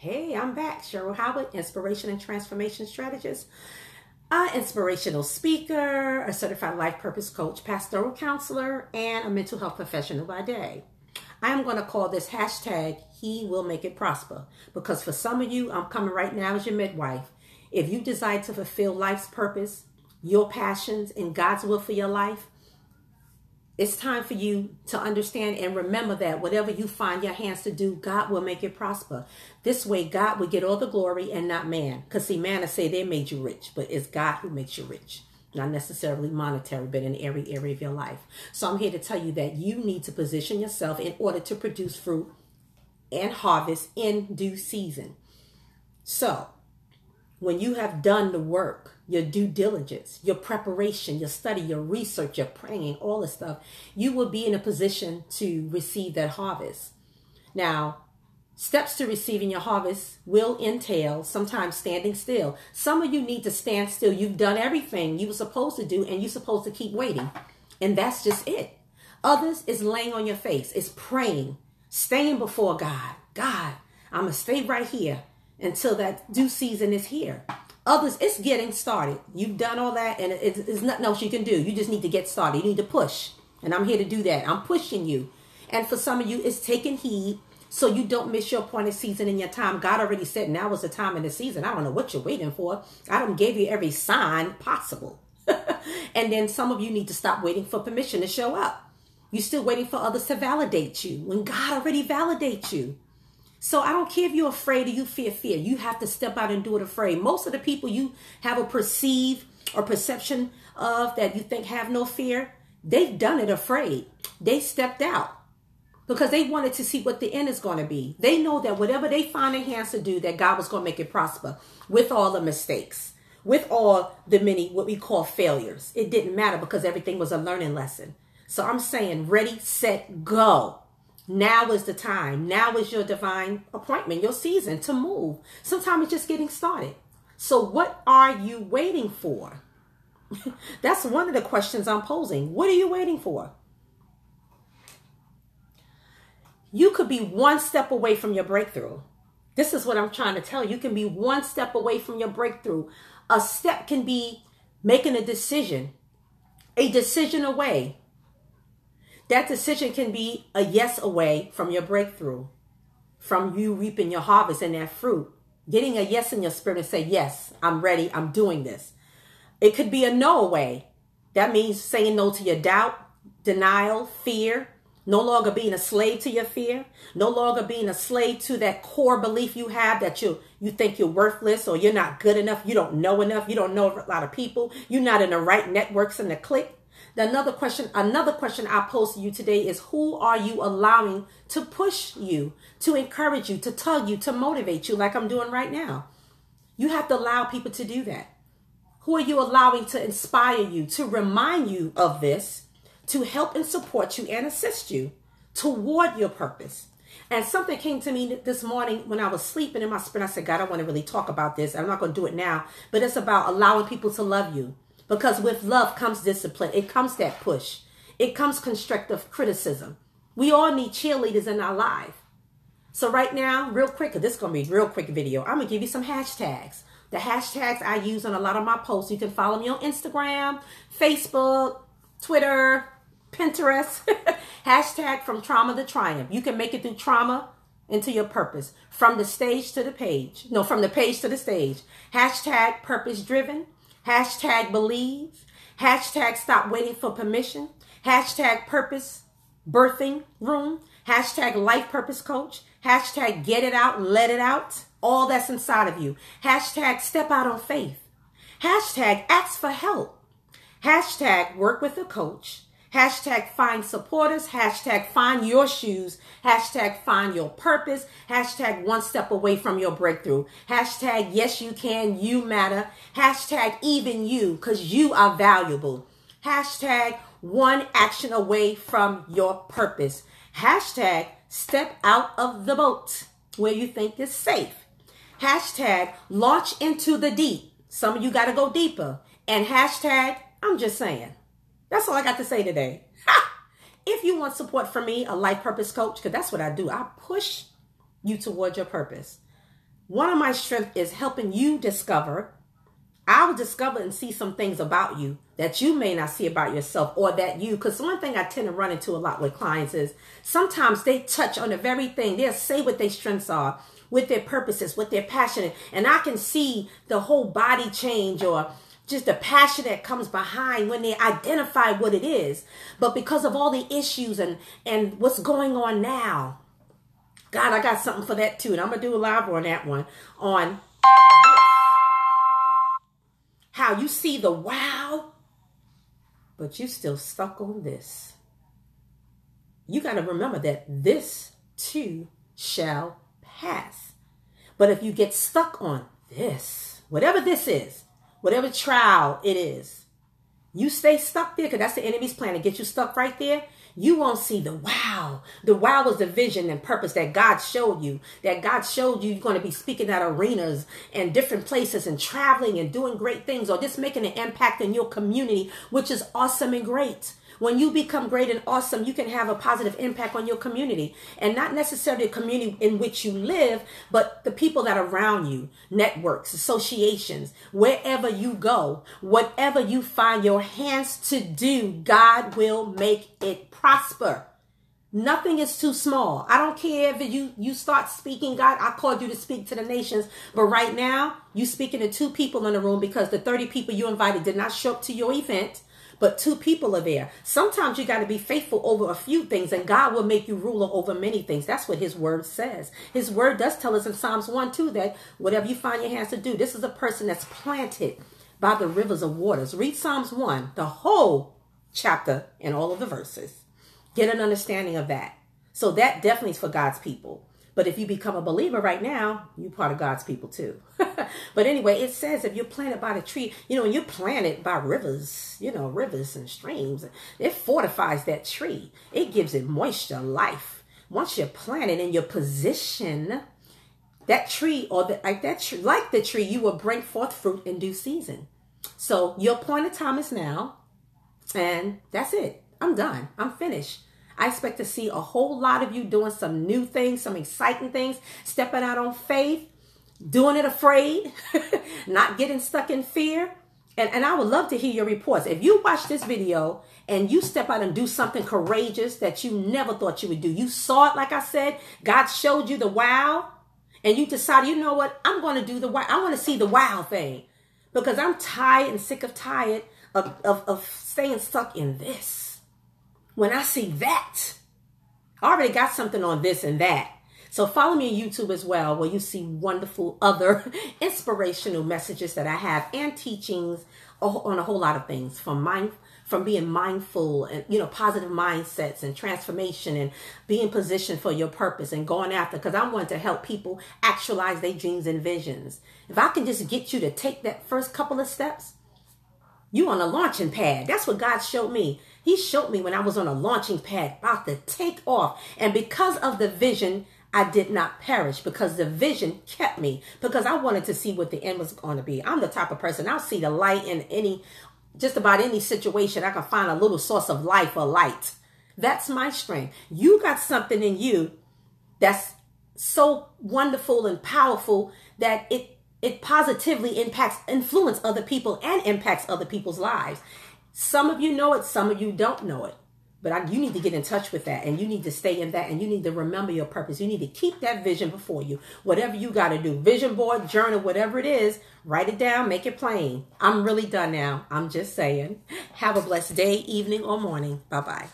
Hey, I'm back. Cheryl Howard, inspiration and transformation strategist, inspirational speaker, a certified life purpose coach, pastoral counselor, and a mental health professional by day. I am going to call this hashtag He Will Make It Prosper, because for some of you, I'm coming right now as your midwife. If you decide to fulfill life's purpose, your passions, and God's will for your life, it's time for you to understand and remember that whatever you find your hands to do, God will make it prosper. This way, God will get all the glory and not man. Because see, man will say they made you rich, but it's God who makes you rich. Not necessarily monetary, but in every area of your life. So I'm here to tell you that you need to position yourself in order to produce fruit and harvest in due season. So when you have done the work, your due diligence, your preparation, your study, your research, your praying, all this stuff, you will be in a position to receive that harvest. Now, steps to receiving your harvest will entail sometimes standing still. Some of you need to stand still. You've done everything you were supposed to do, and you're supposed to keep waiting. And that's just it. Others is laying on your face, is praying, staying before God. God, I'm going to stay right here until that due season is here. Others, it's getting started. You've done all that, and it's nothing else you can do. You just need to get started. You need to push. And I'm here to do that. I'm pushing you. And for some of you, it's taking heed so you don't miss your appointed season in your time. God already said now is the time in the season. I don't know what you're waiting for. I done gave you every sign possible. And then some of you need to stop waiting for permission to show up. You're still waiting for others to validate you when God already validates you. So I don't care if you're afraid or you fear. You have to step out and do it afraid. Most of the people you have a perceive or perception of that you think have no fear, they've done it afraid. They stepped out because they wanted to see what the end is going to be. They know that whatever they find their hands to do, that God was going to make it prosper with all the mistakes, with all the many what we call failures. It didn't matter because everything was a learning lesson. So I'm saying ready, set, go. Now is the time. Now is your divine appointment, your season to move. Sometimes it's just getting started. So what are you waiting for? That's one of the questions I'm posing. What are you waiting for? You could be one step away from your breakthrough. This is what I'm trying to tell you. You can be one step away from your breakthrough. A step can be making a decision away. That decision can be a yes away from your breakthrough, from you reaping your harvest and that fruit. Getting a yes in your spirit and say, yes, I'm ready. I'm doing this. It could be a no away. That means saying no to your doubt, denial, fear, no longer being a slave to your fear, no longer being a slave to that core belief you have that you think you're worthless or you're not good enough. You don't know enough. You don't know a lot of people. You're not in the right networks in the clique. Another question I pose to you today is, who are you allowing to push you, to encourage you, to tug you, to motivate you like I'm doing right now? You have to allow people to do that. Who are you allowing to inspire you, to remind you of this, to help and support you and assist you toward your purpose? And something came to me this morning when I was sleeping in my spirit. I said, God, I want to really talk about this. I'm not going to do it now, but it's about allowing people to love you. Because with love comes discipline. It comes that push. It comes constructive criticism. We all need cheerleaders in our life. So right now, real quick, this is going to be a real quick video. I'm going to give you some hashtags. The hashtags I use on a lot of my posts. You can follow me on Instagram, Facebook, Twitter, Pinterest. Hashtag from trauma to triumph. You can make it through trauma into your purpose. From the stage to the page. No, from the page to the stage. Hashtag purpose driven. Hashtag believe. Hashtag stop waiting for permission. Hashtag purpose birthing room. Hashtag life purpose coach. Hashtag get it out, let it out. All that's inside of you. Hashtag step out on faith. Hashtag ask for help. Hashtag work with a coach. Hashtag find supporters. Hashtag find your shoes. Hashtag find your purpose. Hashtag one step away from your breakthrough. Hashtag yes you can, you matter. Hashtag even you, because you are valuable. Hashtag one action away from your purpose. Hashtag step out of the boat where you think is safe. Hashtag launch into the deep. Some of you got to go deeper. And hashtag I'm just saying. That's all I got to say today. If you want support from me, a life purpose coach, because that's what I do. I push you towards your purpose. One of my strengths is helping you discover. I'll discover and see some things about you that you may not see about yourself, or that you, because one thing I tend to run into a lot with clients is sometimes they touch on the very thing. They'll say what their strengths are, with their purposes, with their passion. And I can see the whole body change, or just the passion that comes behind when they identify what it is. But because of all the issues and what's going on now, God, I got something for that too. And I'm going to do a live on that one, on how you see the wow, but you still stuck on this. You got to remember that this too shall pass. But if you get stuck on this, whatever this is, whatever trial it is, you stay stuck there, because that's the enemy's plan to get you stuck right there. You won't see the wow. The wow is the vision and purpose that God showed you. That God showed you you're going to be speaking at arenas and different places and traveling and doing great things, or just making an impact in your community, which is awesome and great. When you become great and awesome, you can have a positive impact on your community, and not necessarily the community in which you live, but the people that are around you, networks, associations, wherever you go, whatever you find your hands to do, God will make it prosper. Nothing is too small. I don't care if you start speaking. God, I called you to speak to the nations, but right now you speaking to 2 people in the room, because the 30 people you invited did not show up to your event. But 2 people are there. Sometimes you got to be faithful over a few things, and God will make you ruler over many things. That's what his word says. His word does tell us in Psalms 1:2 that whatever you find your hands to do, this is a person that's planted by the rivers of waters. Read Psalms 1, the whole chapter and all of the verses. Get an understanding of that. So that definitely is for God's people. But if you become a believer right now, you're part of God's people too. But anyway, it says if you're planted by the tree, and you're planted by rivers, rivers and streams, it fortifies that tree. It gives it moisture, life. Once you're planted in your position, that tree, like the tree, you will bring forth fruit in due season. So your appointed time is now, and that's it. I'm done. I'm finished. I expect to see a whole lot of you doing some new things, some exciting things, stepping out on faith, doing it afraid, not getting stuck in fear. And I would love to hear your reports. If you watch this video and you step out and do something courageous that you never thought you would do, you saw it, like I said, God showed you the wow, and you decided, you know what, I'm going to do the wow. I want to see the wow thing, because I'm tired and sick of staying stuck in this. When I see that, I already got something on this and that. So follow me on YouTube as well, where you see wonderful other inspirational messages that I have, and teachings on a whole lot of things, from being mindful and, positive mindsets and transformation, and being positioned for your purpose and going after, because I want to help people actualize their dreams and visions. If I can just get you to take that first couple of steps, you on a launching pad. That's what God showed me. He showed me when I was on a launching pad about to take off. And because of the vision, I did not perish, because the vision kept me, because I wanted to see what the end was going to be. I'm the type of person, I'll see the light in just about any situation. I can find a little source of life or light. That's my strength. You got something in you that's so wonderful and powerful that it positively influence other people and impacts other people's lives. Some of you know it, some of you don't know it. But you need to get in touch with that, and you need to stay in that, and you need to remember your purpose. You need to keep that vision before you. Whatever you got to do, vision board, journal, whatever it is, write it down, make it plain. I'm really done now. I'm just saying. Have a blessed day, evening, or morning. Bye-bye.